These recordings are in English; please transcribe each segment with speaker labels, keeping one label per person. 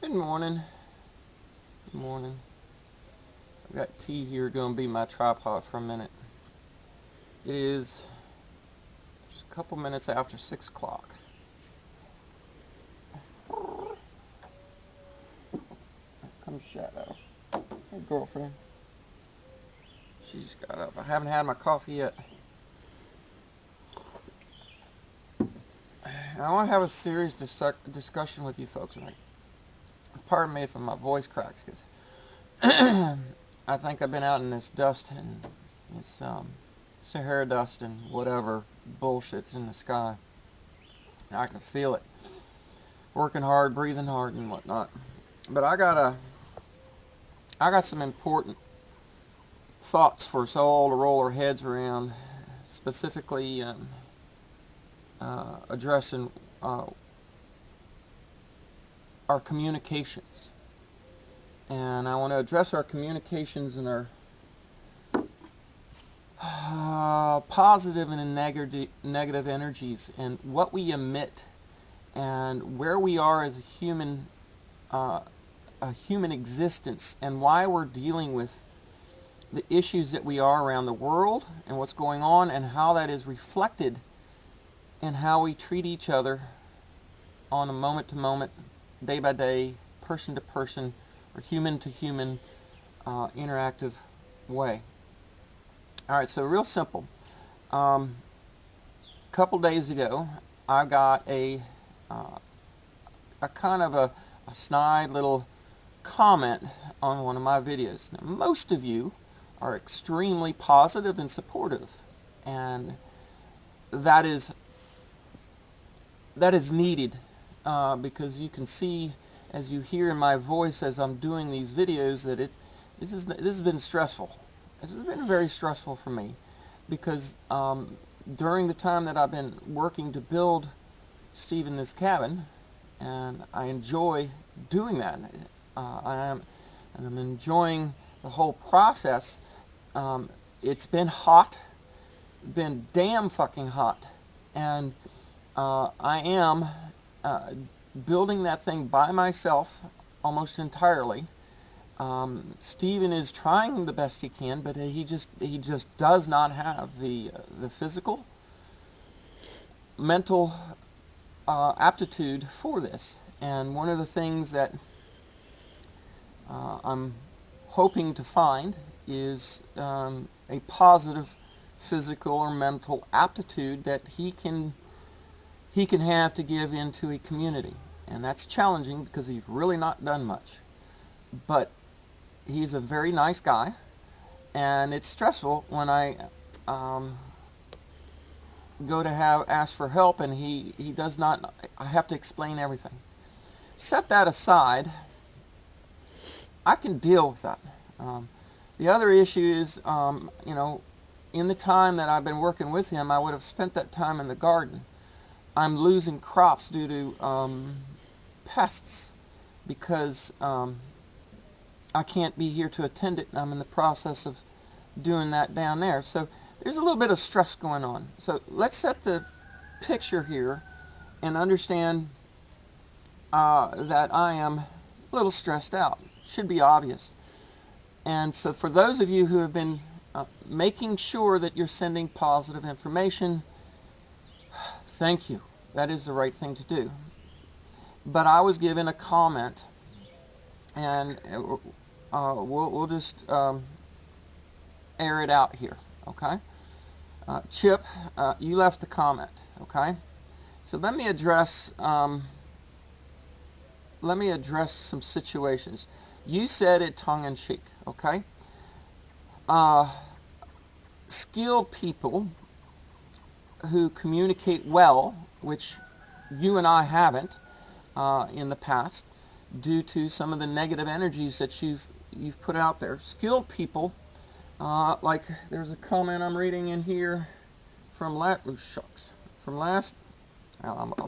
Speaker 1: Good morning. Good morning. I've got tea here going to be my tripod for a minute. It is just a couple minutes after 6 o'clock. Here comes Shadow. Hey, girlfriend. She's got up. I haven't had my coffee yet. I want to have a serious discussion with you folks tonight. Pardon me if my voice cracks, because I think I've been out in this dust and it's Sahara dust and whatever bullshit's in the sky. I can feel it. Working hard, breathing hard, and whatnot. But I got some important thoughts for us all to roll our heads around, specifically addressing our communications. And I want to address our communications and our positive and negative energies, and what we emit, and where we are as a human existence, and why we're dealing with the issues that we are around the world, and what's going on, and how that is reflected in how we treat each other on a moment-to-moment, day-by-day, person-to-person, or human-to-human interactive way. Alright, so real simple. Couple days ago, I got a kind of a snide little comment on one of my videos. Now, most of you are extremely positive and supportive, and that is needed, because you can see, as you hear in my voice as I'm doing these videos, that this has been stressful. This has been very stressful for me, because during the time that I've been working to build Steve in this cabin, and I enjoy doing that, I'm enjoying the whole process. It's been hot, been damn fucking hot, and I am building that thing by myself almost entirely. Steven is trying the best he can, but he just does not have the physical, mental aptitude for this. And one of the things that I'm hoping to find is a positive physical or mental aptitude that he can have to give into a community. And that's challenging, because he's really not done much. But he's a very nice guy, and it's stressful when I go to ask for help, and he does not. I have to explain everything. Set that aside. I can deal with that. The other issue is, in the time that I've been working with him, I would have spent that time in the garden. I'm losing crops due to pests, because I can't be here to attend it, and I'm in the process of doing that down there. So there's a little bit of stress going on. So let's set the picture here and understand that I am a little stressed out. Should be obvious. And so for those of you who have been making sure that you're sending positive information, thank you. That is the right thing to do. But I was given a comment, and we'll just air it out here, okay? Chip, you left the comment, okay? So let me address some situations. You said it tongue-in-cheek, okay? Skilled people who communicate well, which you and I haven't in the past, due to some of the negative energies that you've put out there. Skilled people, like there's a comment I'm reading in here from I'll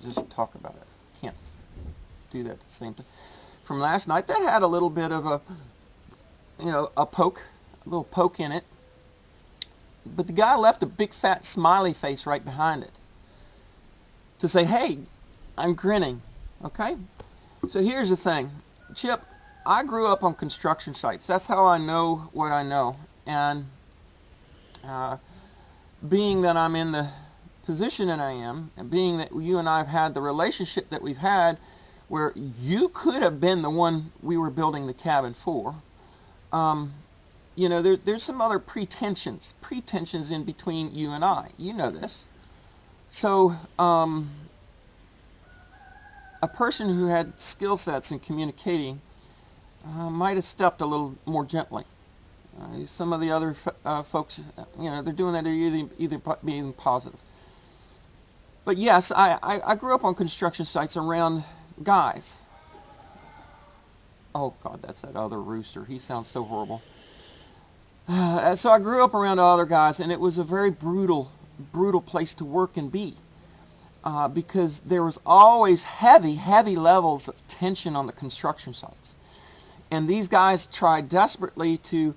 Speaker 1: just talk about it. Can't do that at the same time. From last night, that had a little bit of a little poke in it. But the guy left a big fat smiley face right behind it to say, hey, I'm grinning, okay? So here's the thing. Chip, I grew up on construction sites. That's how I know what I know. And being that I'm in the position that I am, and being that you and I have had the relationship that we've had, where you could have been the one we were building the cabin for, there's some other pretensions in between you and I. You know this. So, a person who had skill sets in communicating might have stepped a little more gently. Some of the other folks, they're doing that either being positive. But yes, I grew up on construction sites around guys. Oh God, that's that other rooster. He sounds so horrible. So I grew up around other guys, and it was a very brutal place to work and be. Because there was always heavy levels of tension on the construction sites. And these guys tried desperately to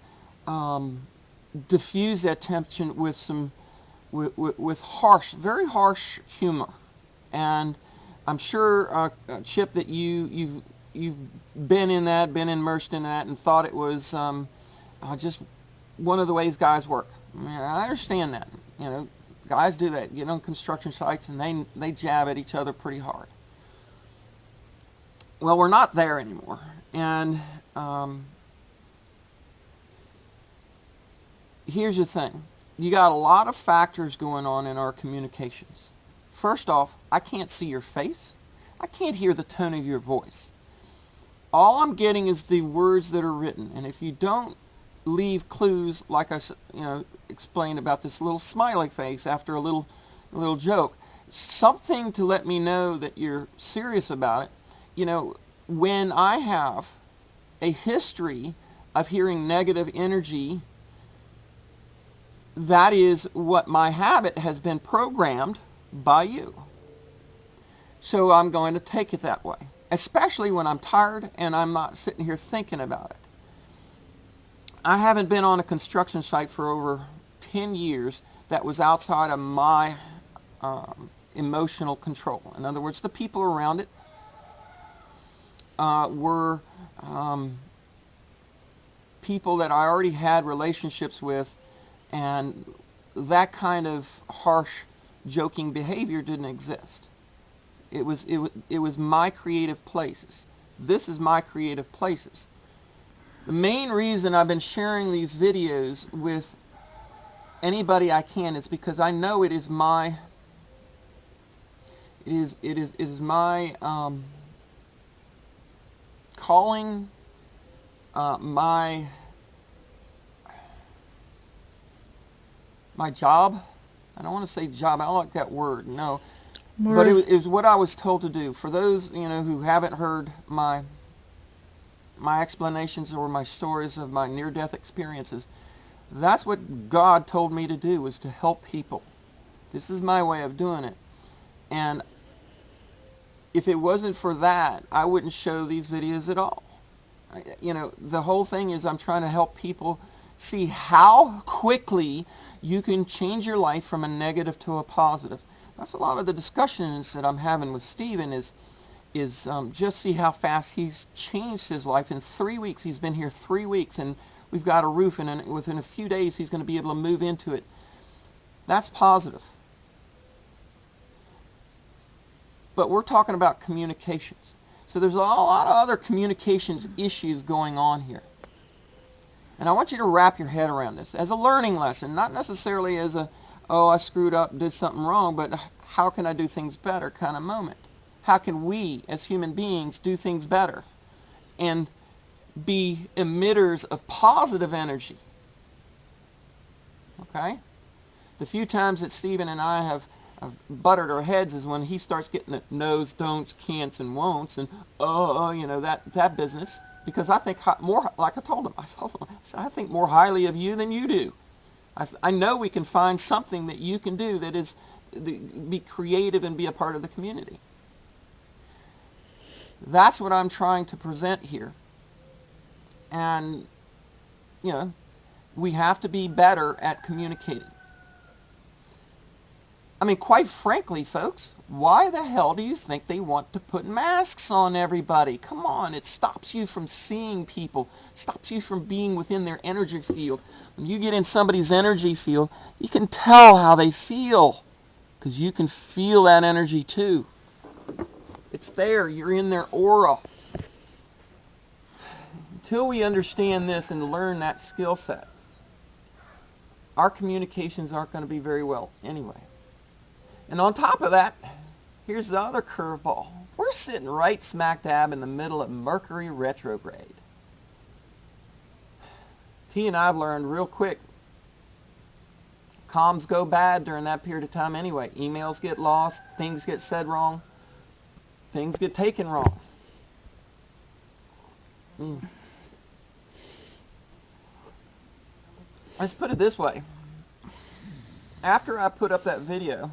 Speaker 1: diffuse that tension with very harsh humor. And I'm sure, Chip, that you've been immersed in that, and thought it was just one of the ways guys work. I mean, I understand that. Guys do that. Get on construction sites and they jab at each other pretty hard. Well, we're not there anymore. And here's the thing. You got a lot of factors going on in our communications. First off, I can't see your face. I can't hear the tone of your voice. All I'm getting is the words that are written. And if you don't leave clues, like I explained about this little smiley face after a little joke, something to let me know that you're serious about it. When I have a history of hearing negative energy, that is what my habit has been programmed by you. So I'm going to take it that way, especially when I'm tired and I'm not sitting here thinking about it. I haven't been on a construction site for over 10 years that was outside of my emotional control. In other words, the people around it were people that I already had relationships with, and that kind of harsh, joking behavior didn't exist. It was my creative places. This is my creative places. The main reason I've been sharing these videos with anybody I can is because I know it is my calling, my job. I don't want to say job. I don't like that word. No. But it was what I was told to do. For those who haven't heard my explanations or my stories of my near-death experiences, that's what God told me to do, was to help people. This is my way of doing it. And if it wasn't for that, I wouldn't show these videos at all. The whole thing is I'm trying to help people see how quickly you can change your life from a negative to a positive. That's a lot of the discussions that I'm having with Stephen is just see how fast he's changed his life. In 3 weeks, he's been here 3 weeks, and we've got a roof, and within a few days, he's going to be able to move into it. That's positive. But we're talking about communications. So there's a lot of other communications issues going on here. And I want you to wrap your head around this as a learning lesson, not necessarily as I screwed up, did something wrong, but how can I do things better kind of moment. How can we, as human beings, do things better and be emitters of positive energy? Okay? The few times that Stephen and I have buttered our heads is when he starts getting the no's, don'ts, can'ts, and won'ts, and that business. Because I think more, like I told him, I think more highly of you than you do. I know we can find something that you can do that is be creative and be a part of the community. That's what I'm trying to present here. And, we have to be better at communicating. I mean, quite frankly, folks, Why the hell do you think they want to put masks on everybody? Come on, it stops you from seeing people, stops you from being within their energy field. When you get in somebody's energy field, you can tell how they feel, because you can feel that energy too. It's there, you're in their aura. Until we understand this and learn that skill set, our communications aren't going to be very well anyway. And on top of that, here's the other curveball. We're sitting right smack dab in the middle of Mercury retrograde. T and I have learned real quick, comms go bad during that period of time anyway. Emails get lost, things get said wrong, things get taken wrong. Let's put it this way. After I put up that video,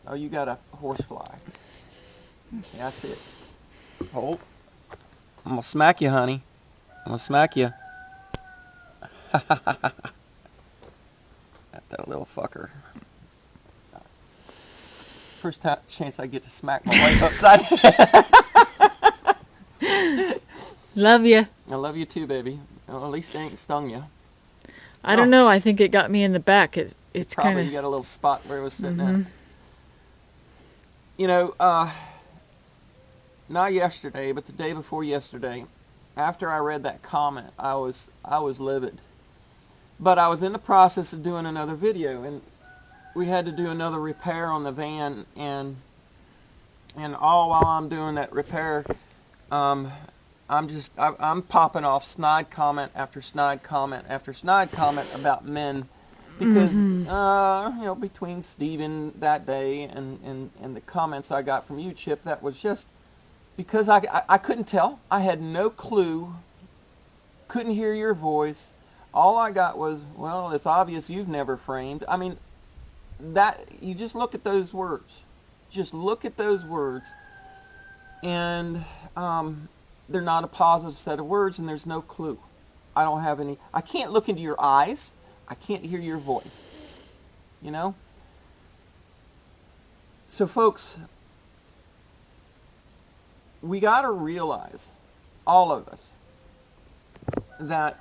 Speaker 1: oh, you got a horsefly. Yeah, I see it. Oh, I'm going to smack you, honey. I'm going to smack you. That little fucker. First chance I get to smack my wife upside.
Speaker 2: Love you.
Speaker 1: I love you too, baby. Well, at least it ain't stung you.
Speaker 2: I don't know. I think it got me in the back. It's
Speaker 1: Probably
Speaker 2: kind of...
Speaker 1: you got a little spot where it was sitting at. You know, not yesterday, but the day before yesterday, after I read that comment, I was livid. But I was in the process of doing another video, and we had to do another repair on the van, and all while I'm doing that repair, I'm popping off snide comment after snide comment after snide comment about men, because you know, between Steven that day and the comments I got from you, Chip, that was just because I couldn't tell. I had no clue, couldn't hear your voice. All I got was, well, it's obvious you've never framed. I mean, that, you just look at those words. Just look at those words, and they're not a positive set of words, and there's no clue. I don't have any. I can't look into your eyes. I can't hear your voice. You know? So, folks, we got to realize, all of us, that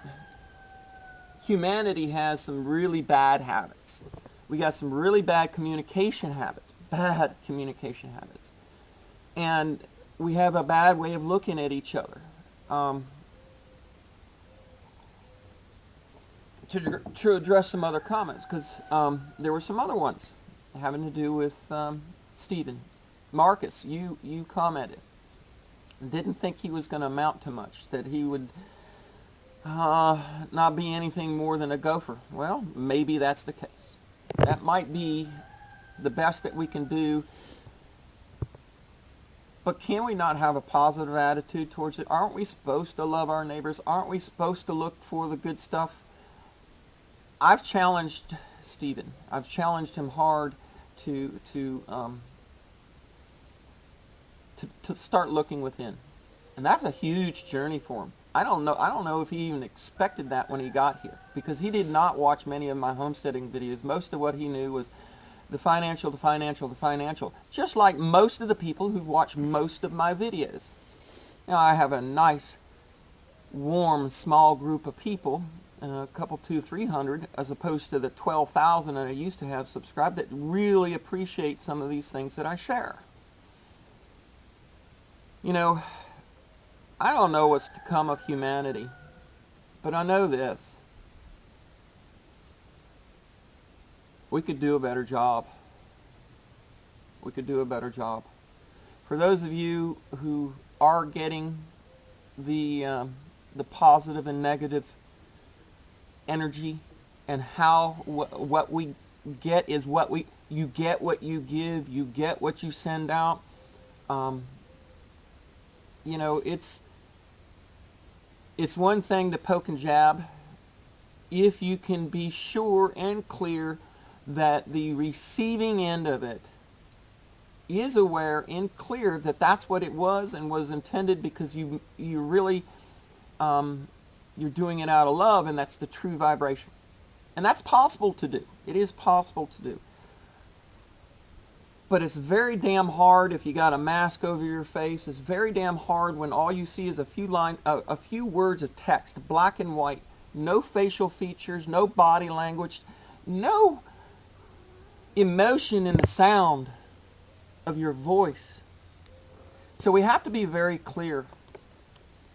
Speaker 1: humanity has some really bad habits. We got some really bad communication habits. Bad communication habits. And we have a bad way of looking at each other. To address some other comments, because there were some other ones having to do with Stephen. Marcus, you commented. Didn't think he was going to amount to much, that he would not be anything more than a gopher. Well, maybe that's the case. That might be the best that we can do. But can we not have a positive attitude towards it? Aren't we supposed to love our neighbors? Aren't we supposed to look for the good stuff? I've challenged Stephen. I've challenged him hard to start looking within, and that's a huge journey for him. I don't know if he even expected that when he got here, because he did not watch many of my homesteading videos. Most of what he knew was the financial, just like most of the people who watch most of my videos. Now, I have a nice, warm, small group of people, a couple, 200-300, as opposed to the 12,000 that I used to have subscribed, that really appreciate some of these things that I share. You know, I don't know what's to come of humanity, but I know this. We could do a better job. We could do a better job. For those of you who are getting the positive and negative energy, and how what we get is you get what you give, you get what you send out. You know, it's one thing to poke and jab if you can be sure and clear that the receiving end of it is aware and clear that that's what it was and was intended, because you really you're doing it out of love, and that's the true vibration. And that's possible to do. It is possible to do. But it's very damn hard if you got a mask over your face. It's very damn hard when all you see is a few words of text, black and white, no facial features, no body language, no emotion in the sound of your voice. So we have to be very clear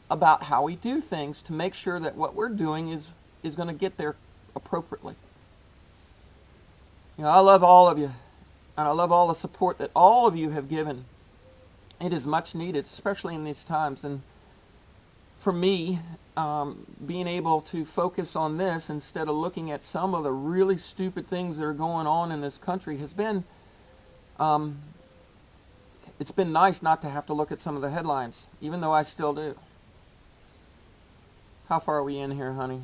Speaker 1: about how we do things to make sure that what we're doing is going to get there appropriately. You know, I love all of you, and I love all the support that all of you have given. It is much needed, especially in these times. And for me, being able to focus on this instead of looking at some of the really stupid things that are going on in this country has been, it's been nice not to have to look at some of the headlines, even though I still do. How far are we in here, honey?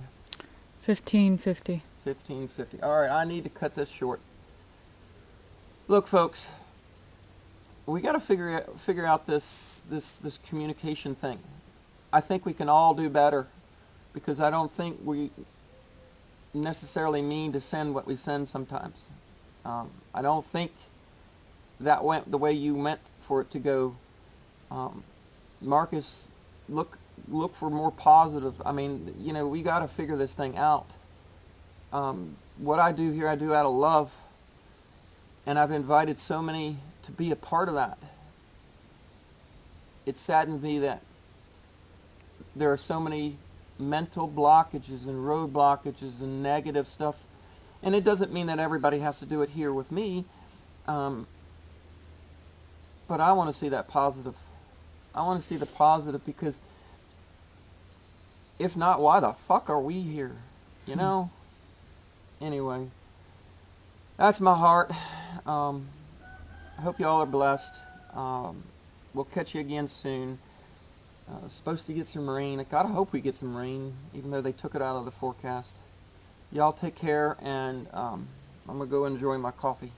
Speaker 2: 15:50.
Speaker 1: 15:50. All right, I need to cut this short. Look, folks, we got to figure out this communication thing. I think we can all do better, because I don't think we necessarily mean to send what we send sometimes. I don't think that went the way you meant for it to go. Marcus, look for more positive. I mean, you know, we got to figure this thing out. What I do here, I do out of love, and I've invited so many to be a part of that. It saddens me that there are so many mental blockages and road blockages and negative stuff, and it doesn't mean that everybody has to do it here with me, but I want to see that positive. I want to see the positive, because if not, why the fuck are we here? You know? Anyway, that's my heart. I hope y'all are blessed. We'll catch you again soon. Supposed to get some rain. I gotta hope we get some rain, even though they took it out of the forecast. Y'all take care, and I'm gonna go enjoy my coffee.